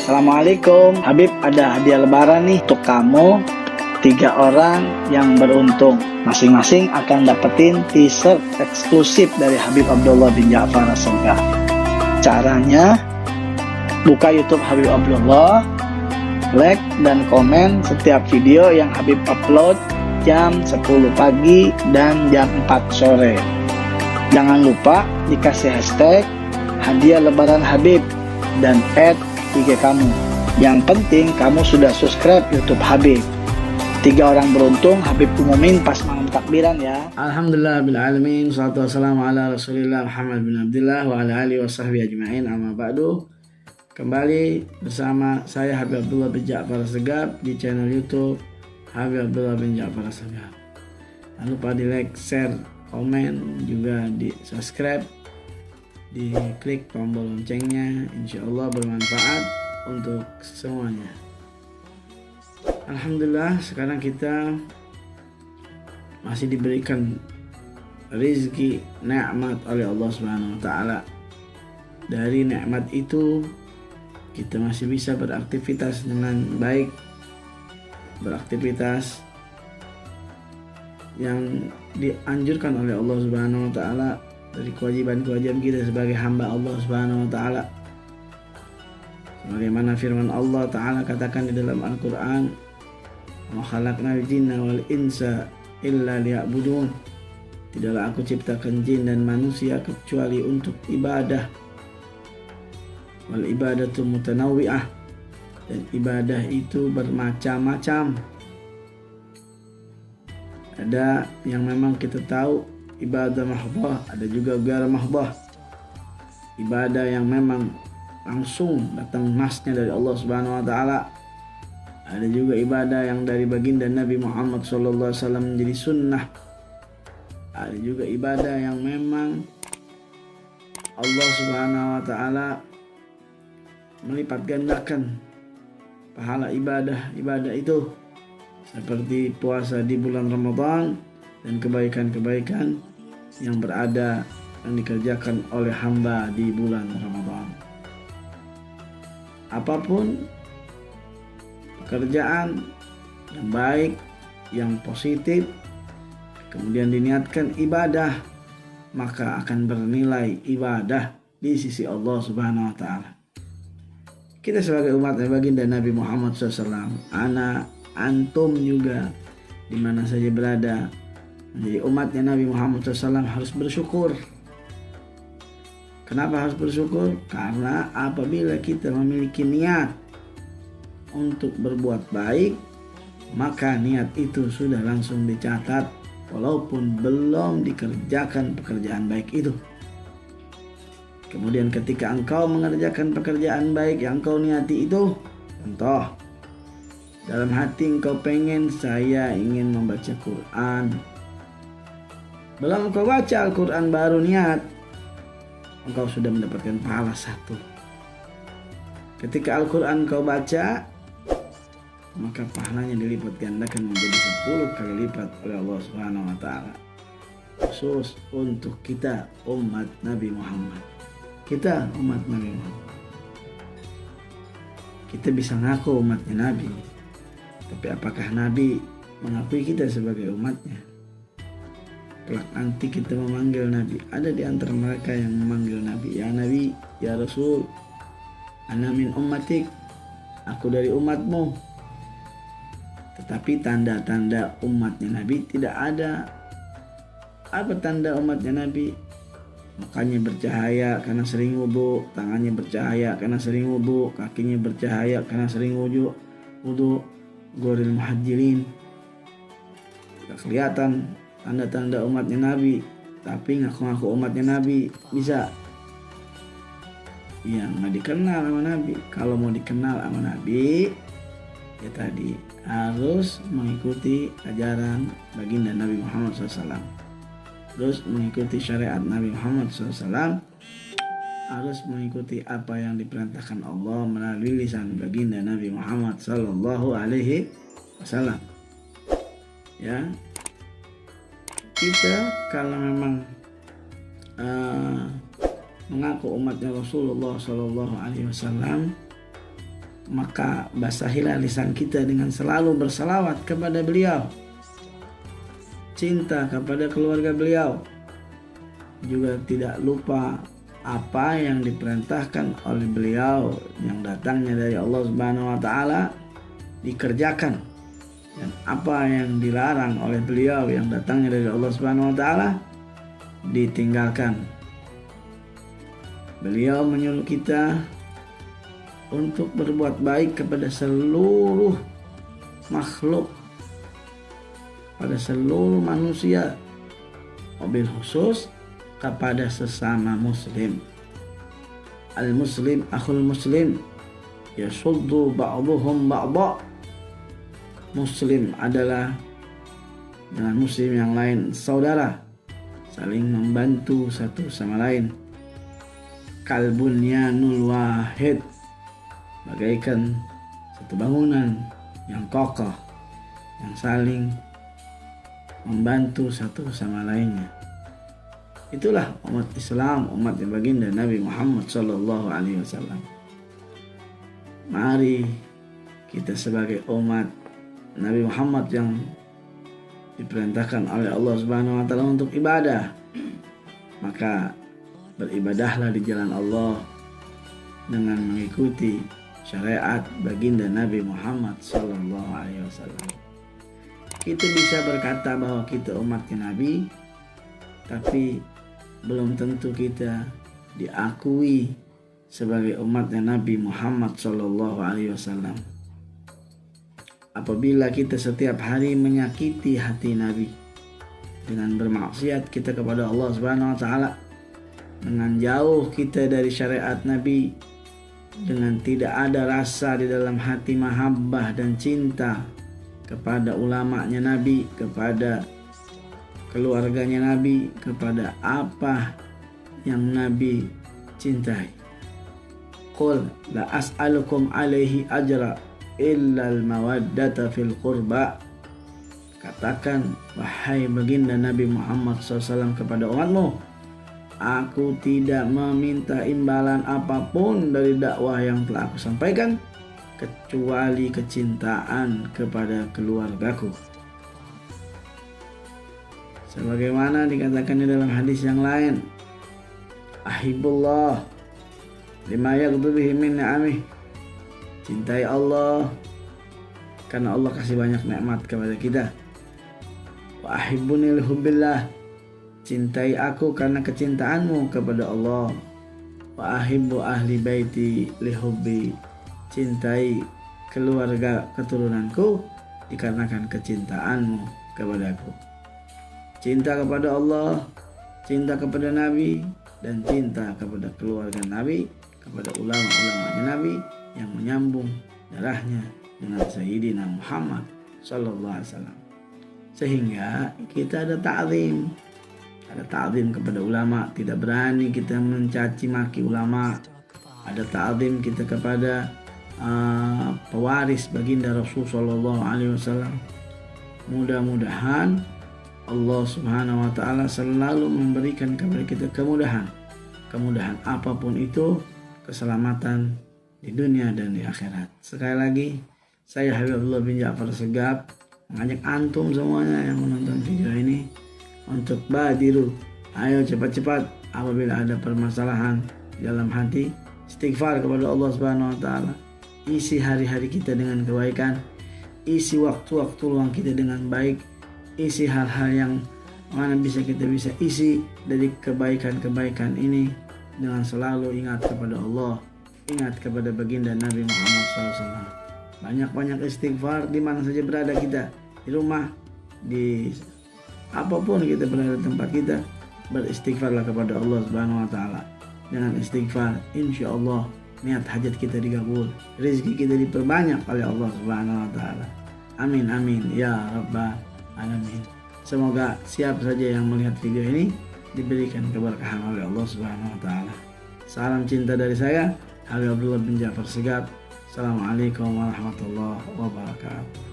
Assalamualaikum Habib, ada hadiah lebaran nih untuk kamu. 3 orang yang beruntung masing-masing akan dapetin t-shirt eksklusif dari Habib Abdullah bin Ja'far As-Segaf. Caranya, buka YouTube Habib Abdullah, like dan komen setiap video yang Habib upload jam 10 pagi dan jam 4 sore. Jangan lupa dikasih hashtag hadiah lebaran Habib dan add IG kamu. Yang penting kamu sudah subscribe YouTube Habib. 3 orang beruntung Habib umumin pas malam takbiran ya. Alhamdulillah bil alamin, salatu wassalamu ala Rasulillah Muhammad bin Abdullah wa ala alihi wasahbihi ajma'in, amma ba'du. Kembali bersama saya Habib Abdullah bin Ja'far As-Segaf di channel YouTube Habib Abdullah bin Ja'far As-Segaf. Jangan lupa di like, share, komen, juga di subscribe, di klik tombol loncengnya, insyaallah bermanfaat untuk semuanya. Alhamdulillah, sekarang kita masih diberikan rezeki nikmat oleh Allah Subhanahu wa taala. Dari nikmat itu kita masih bisa beraktivitas dengan baik, beraktivitas yang dianjurkan oleh Allah Subhanahu wa taala dari kewajiban-kewajiban kita sebagai hamba Allah Subhanahu wa taala. Sebagaimana firman Allah taala katakan di dalam Al-Qur'an, "Wa khalaqnal jinna wal insa illa liya'budun." Tidaklah aku ciptakan jin dan manusia kecuali untuk ibadah. Wal ibadatu mutanawwi'ah, dan ibadah itu bermacam-macam. Ada yang memang kita tahu ibadah mahdhah, ada juga ghair mahdhah. Ibadah yang memang langsung datang nasnya dari Allah Subhanahu wa taala. Ada juga ibadah yang dari baginda Nabi Muhammad SAW menjadi sunnah. Ada juga ibadah yang memang Allah Subhanahu wa taala melipat gandakan pahala ibadah itu, seperti puasa di bulan Ramadan dan kebaikan-kebaikan yang dikerjakan oleh hamba di bulan Ramadan. Apapun pekerjaan yang baik, yang positif, kemudian diniatkan ibadah, maka akan bernilai ibadah di sisi Allah Subhanahu wa taala. Kita sebagai umat baginda Nabi Muhammad SAW, anak, antum juga di mana saja berada, menjadi umatnya Nabi Muhammad SAW harus bersyukur. Kenapa harus bersyukur? Karena apabila kita memiliki niat untuk berbuat baik, maka niat itu sudah langsung dicatat walaupun belum dikerjakan pekerjaan baik itu. Kemudian ketika engkau mengerjakan pekerjaan baik yang engkau niati itu, contoh dalam hati engkau pengen, saya ingin membaca Quran. Belum engkau baca Al-Quran baru niat, engkau sudah mendapatkan pahala 1. Ketika Al-Quran kau baca, maka pahalanya dilipat gandakan menjadi 10 kali lipat oleh Allah Subhanahu wa taala. Khusus untuk kita umat Nabi Muhammad. Kita umat Nabi Muhammad. Kita bisa ngaku umatnya Nabi, tapi apakah Nabi mengakui kita sebagai umatnya? Kelak nanti kita memanggil Nabi. Ada di antara mereka yang memanggil Nabi, ya Nabi, ya Rasul, ana min ummatik, aku dari umatmu. Tetapi tanda-tanda umatnya Nabi tidak ada. Apa tanda umatnya Nabi? Mukanya bercahaya karena sering wudu, tangannya bercahaya karena sering wudu, kakinya bercahaya karena sering wudu. Ghairil muhajjirin. Tidak kelihatan tanda-tanda umatnya Nabi, tapi ngaku-ngaku umatnya Nabi bisa. Ya nggak dikenal sama Nabi. Kalau mau dikenal sama Nabi, ya tadi harus mengikuti ajaran baginda Nabi Muhammad SAW, terus mengikuti syariat Nabi Muhammad SAW, harus mengikuti apa yang diperintahkan Allah melalui lisan baginda Nabi Muhammad Sallallahu Alaihi Wasallam. Ya, kita kalau memang mengaku umatnya Rasulullah Sallallahu Alaihi Wasallam, maka basahilah lisan kita dengan selalu bersalawat kepada beliau, cinta kepada keluarga beliau, juga tidak lupa apa yang diperintahkan oleh beliau yang datangnya dari Allah Subhanahu wa taala dikerjakan, dan apa yang dilarang oleh beliau yang datangnya dari Allah Subhanahu wa taala ditinggalkan. Beliau menyuruh kita untuk berbuat baik kepada seluruh makhluk, pada seluruh manusia, wabil khusus kepada sesama muslim. Al-muslim akhul muslim yasuddu ba'duhum ba'da. Muslim adalah dengan muslim yang lain saudara, saling membantu satu sama lain. Kalbunyanul wahid, bagaikan satu bangunan yang kokoh yang saling membantu satu sama lainnya. Itulah umat Islam, umat baginda Nabi Muhammad sallallahu alaihi wasallam. Mari kita sebagai umat Nabi Muhammad yang diperintahkan oleh Allah Subhanahu wa taala untuk ibadah, maka beribadahlah di jalan Allah dengan mengikuti syariat baginda Nabi Muhammad sallallahu alaihi wasallam. Kita bisa berkata bahwa kita umatnya Nabi, tapi belum tentu kita diakui sebagai umatnya Nabi Muhammad sallallahu alaihi wasallam. Apabila kita setiap hari menyakiti hati Nabi dengan bermaksiat kita kepada Allah Subhanahu wa taala, dengan jauh kita dari syariat Nabi, dengan tidak ada rasa di dalam hati mahabbah dan cinta kepada ulamanya Nabi, kepada keluarganya Nabi, kepada apa yang Nabi cintai. Qul la as'alukum alaihi ajra illa al-mawaddata fil qurba. Katakan, wahai baginda Nabi Muhammad SAW kepada umatmu, aku tidak meminta imbalan apapun dari dakwah yang telah aku sampaikan, kecuali kecintaan kepada keluargaku. Sebagaimana dikatakan di dalam hadis yang lain, ahibullah lima yaghdubihi min ni'amih. Cintai Allah karena Allah kasih banyak nikmat kepada kita. Wa ahibbuni lihubbillah. Cintai aku karena kecintaanmu kepada Allah. Wa ahibbu ahli baiti lihubbi. Cintai keluarga keturunanku dikarenakan kecintaanmu kepadaku. Cinta kepada Allah, cinta kepada Nabi, dan cinta kepada keluarga Nabi, kepada ulama-ulamanya Nabi yang menyambung darahnya dengan Sayyidina Muhammad sallallahu alaihi wasallam. Sehingga kita ada ta'zim kepada ulama, tidak berani kita mencaci maki ulama. Ada ta'zim kita kepada pewaris baginda Rasul sallallahu alaihi wasallam. Mudah-mudahan Allah Subhanahu wa taala selalu memberikan kepada kita kemudahan apapun itu, keselamatan di dunia dan di akhirat. Sekali lagi, saya Habib Abdullah bin Ja'far Segaf mengajak antum semuanya yang menonton video ini untuk badiru, ayo cepat-cepat apabila ada permasalahan dalam hati, istighfar kepada Allah Subhanahu wa taala. Isi hari-hari kita dengan kebaikan, isi waktu-waktu luang kita dengan baik, isi hal-hal yang mana bisa kita bisa isi dari kebaikan-kebaikan ini dengan selalu ingat kepada Allah, ingat kepada baginda Nabi Muhammad SAW. Banyak-banyak istighfar di mana saja berada kita, di rumah, di apapun kita berada tempat kita, beristighfarlah kepada Allah Subhanahu wa taala. Dengan istighfar, insya Allah niat hajat kita dikabul, rezeki kita diperbanyak oleh Allah Subhanahu wa taala. Amin amin ya rabbal alamin. Semoga siapa saja yang melihat video ini diberikan keberkahan oleh Allah Subhanahu wa taala. Salam cinta dari saya, Habib Abdullah bin Ja'far Segaf. Assalamualaikum warahmatullahi wabarakatuh.